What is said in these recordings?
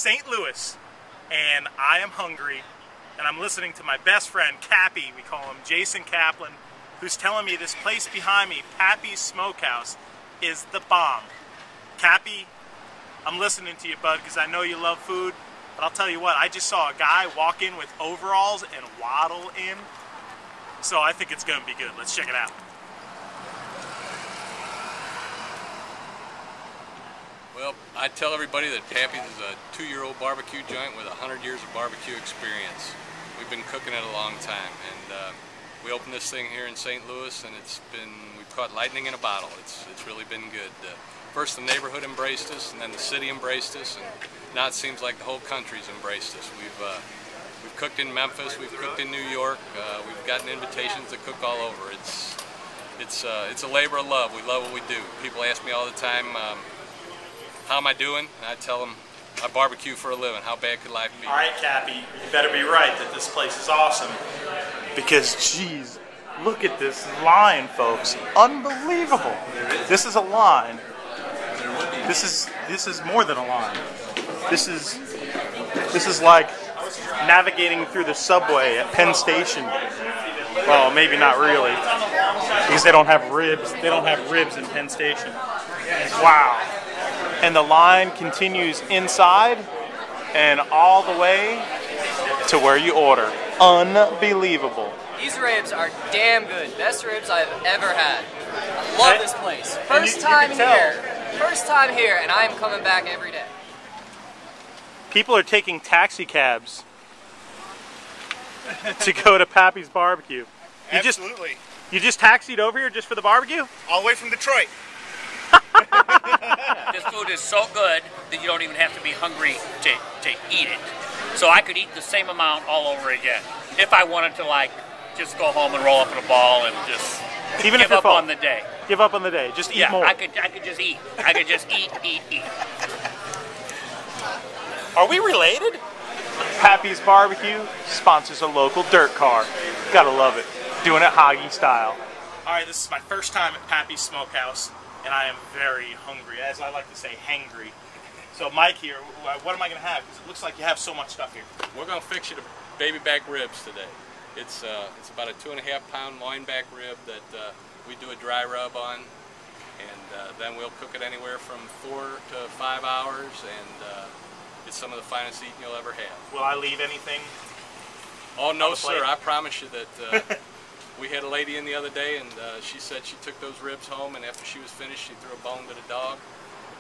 St. Louis, and I am hungry, and I'm listening to my best friend, Pappy, we call him, Jason Kaplan, who's telling me this place behind me, Pappy's Smokehouse, is the bomb. Pappy, I'm listening to you, bud, because I know you love food, but I'll tell you what, I just saw a guy walk in with overalls and waddle in, so I think it's going to be good. Let's check it out. Well, I tell everybody that Pappy's is a 2-year-old barbecue joint with 100 years of barbecue experience. We've been cooking it a long time, and we opened this thing here in St. Louis, and we've caught lightning in a bottle. It's really been good. First the neighborhood embraced us, and then the city embraced us, and now it seems like the whole country's embraced us. We've cooked in Memphis, we've cooked in New York, we've gotten invitations to cook all over. It's a labor of love. We love what we do. People ask me all the time, how am I doing? And I tell them, I barbecue for a living. How bad could life be? All right, Pappy, you better be right that this place is awesome. Because, geez, look at this line, folks. Unbelievable. This is a line. This is more than a line. This is like navigating through the subway at Penn Station. Well, maybe not really, because they don't have ribs. They don't have ribs in Penn Station. Wow. And the line continues inside and all the way to where you order. Unbelievable. These ribs are damn good. Best ribs I've ever had. I love this place. First time here, and I am coming back every day. People are taking taxi cabs to go to Pappy's Barbecue. Absolutely. You just taxied over here just for the barbecue? All the way from Detroit. This food is so good that you don't even have to be hungry to eat it. So I could eat the same amount all over again. If I wanted to, like, just go home and roll up in a ball and just even give up on the day. Give up on the day. Just eat more. I could just eat. I could just eat. Are we related? Pappy's Barbecue sponsors a local dirt car. Gotta love it. Doing it Hoggy style. Alright, this is my first time at Pappy's Smokehouse, and I am very hungry, as I like to say, hangry. So Mike here, what am I going to have? Because it looks like you have so much stuff here. We're going to fix you the baby back ribs today. It's about a 2.5-pound loin back rib that we do a dry rub on, and then we'll cook it anywhere from 4 to 5 hours, and it's some of the finest eating you'll ever have. Will I leave anything? Oh no, sir. I promise you that. We had a lady in the other day, and she said she took those ribs home, and after she was finished, she threw a bone to the dog,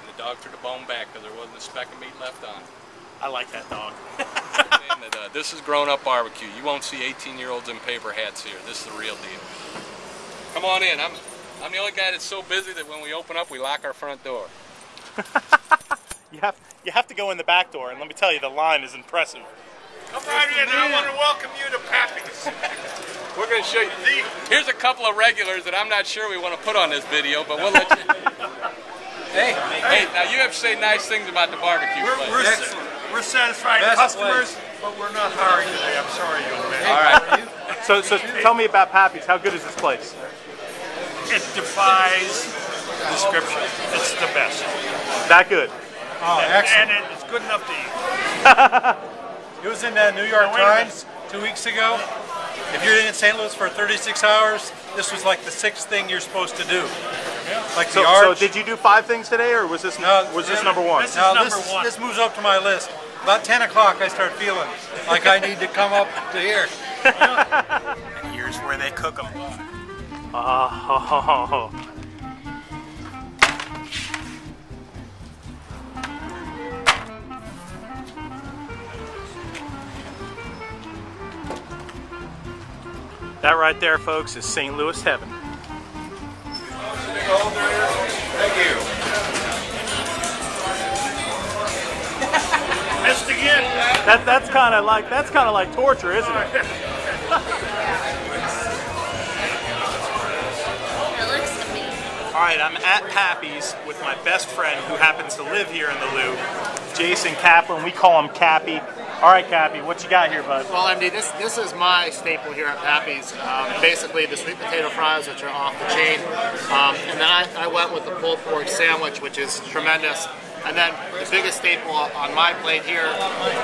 and the dog threw the bone back because there wasn't a speck of meat left on it. I like that dog. And this is grown-up barbecue. You won't see 18-year-olds in paper hats here. This is the real deal. Come on in. I'm the only guy that's so busy that when we open up, we lock our front door. You have to go in the back door, and let me tell you, the line is impressive. Come right in. I want to welcome you to Pappy's. We're going to show you. Here's a couple of regulars that I'm not sure we want to put on this video, but we'll let you. Hey, now you have to say nice things about the barbecue place. We're satisfied customers, but we're not hiring today. I'm sorry, young man. All right. So tell me about Pappy's. How good is this place? It defies description. It's the best. That good? Oh, excellent. And it's good enough to eat. It was in the New York Times 2 weeks ago. If you're in St. Louis for 36 hours, this was like the 6th thing you're supposed to do. Yeah. Like the arch. So did you do 5 things today, or was this number 1? This moves up to my list. About 10 o'clock, I start feeling like I need to come up to here. And here's where they cook them. Oh. That right there, folks, is St. Louis heaven. Thank you. Missed again. That's kind of like torture, isn't it? All right, I'm at Pappy's with my best friend who happens to live here in the Loop, Jason Kaplan. We call him Cappy. All right, Cappy, what you got here, bud? Well, MD, this is my staple here at Pappy's. Basically, the sweet potato fries, which are off the chain. And then I went with the pulled pork sandwich, which is tremendous. And then the biggest staple on my plate here,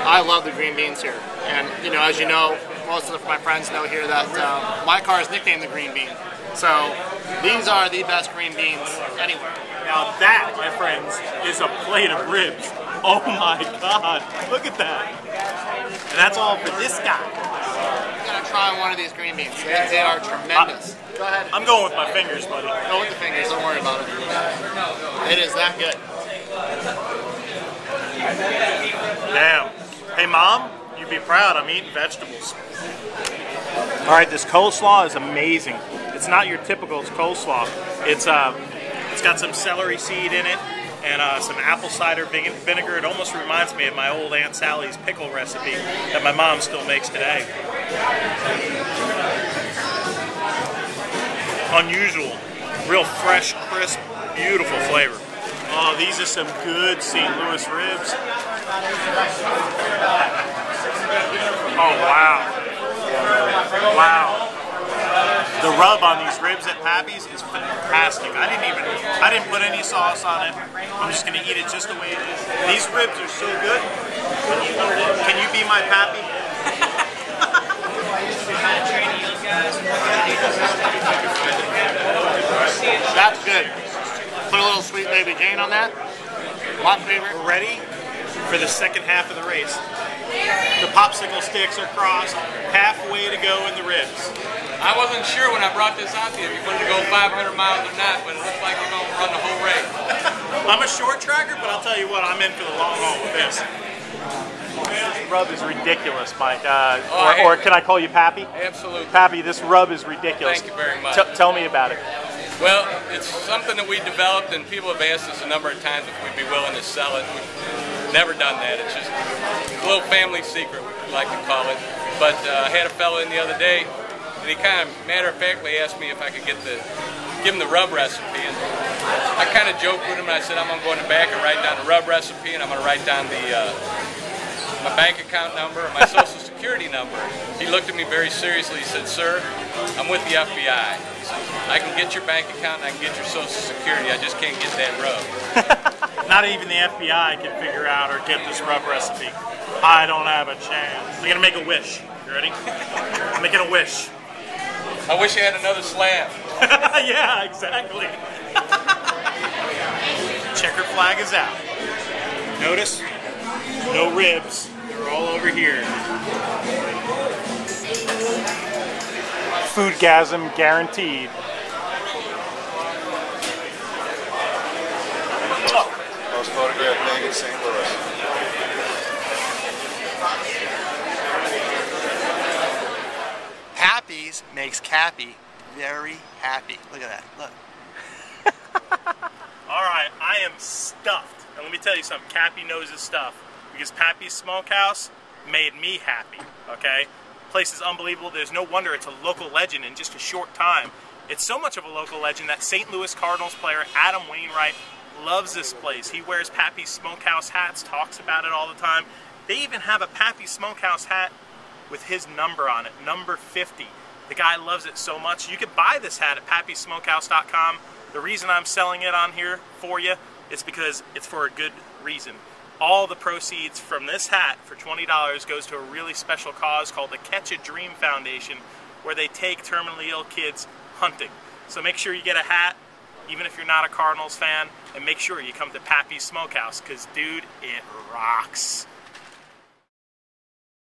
I love the green beans here. And as you know, most of my friends know here that my car is nicknamed the Green Bean. So these are the best green beans anywhere. Now that, my friends, is a plate of ribs. Oh my God, look at that. And that's all for this guy. You gotta try one of these green beans. They are tremendous. Go ahead. I'm going with my fingers, buddy. Go with the fingers, don't worry about it. It is that good. Damn. Hey, Mom, you'd be proud. I'm eating vegetables. All right, this coleslaw is amazing. It's not your typical coleslaw. It's got some celery seed in it and some apple cider vinegar. It almost reminds me of my old Aunt Sally's pickle recipe that my mom still makes today. Unusual, real fresh, crisp, beautiful flavor. Oh, these are some good St. Louis ribs. Oh, wow. Wow. The rub on these ribs at Pappy's is fantastic. I didn't put any sauce on it. I'm just gonna eat it just the way it is. These ribs are so good. Can you be my Pappy? That's good. Put a little sweet baby Jane on that. My favorite. We're ready for the second half of the race. The popsicle sticks are crossed, halfway to go in the ribs. I wasn't sure when I brought this out to you if you wanted to go 500 miles or not, but it looks like you're going to run the whole race. I'm a short tracker, but I'll tell you what, I'm in for the long haul with this. This rub is ridiculous, Mike. Or can I call you Pappy? Absolutely. Pappy, this rub is ridiculous. Thank you very much. Tell me about it. Well, it's something that we developed, and people have asked us a number of times if we'd be willing to sell it. We've never done that. It's just a little family secret, we like to call it. But I had a fellow in the other day, and he kind of matter-of-factly asked me if I could give him the rub recipe. And I kind of joked with him, and I said, I'm going to go in the back and write down the rub recipe, and I'm going to write down my bank account number and my social security number. He looked at me very seriously. He said, sir, I'm with the FBI. He said, I can get your bank account and I can get your social security. I just can't get that rub. Not even the FBI can figure out or get this rub recipe. I don't have a chance. I'm going to make a wish. You ready? I'm making a wish. I wish I had another slab. Yeah, exactly. Checker flag is out. Notice? No ribs. They're all over here. Foodgasm guaranteed. Most photographed thing in St. Louis. Pappy's makes Cappy very happy. Look at that. Look. Alright, I am stuffed. And let me tell you something. Cappy knows his stuff. Because Pappy's Smokehouse made me happy. Okay? Place is unbelievable. There's no wonder it's a local legend in just a short time. It's so much of a local legend that St. Louis Cardinals player Adam Wainwright loves this place. He wears Pappy's Smokehouse hats, talks about it all the time. They even have a Pappy's Smokehouse hat with his number on it, number 50. The guy loves it so much. You can buy this hat at pappysmokehouse.com. The reason I'm selling it on here for you is because it's for a good reason. All the proceeds from this hat for $20 goes to a really special cause called the Catch a Dream Foundation, where they take terminally ill kids hunting. So make sure you get a hat, even if you're not a Cardinals fan, and make sure you come to Pappy's Smokehouse, because dude, it rocks.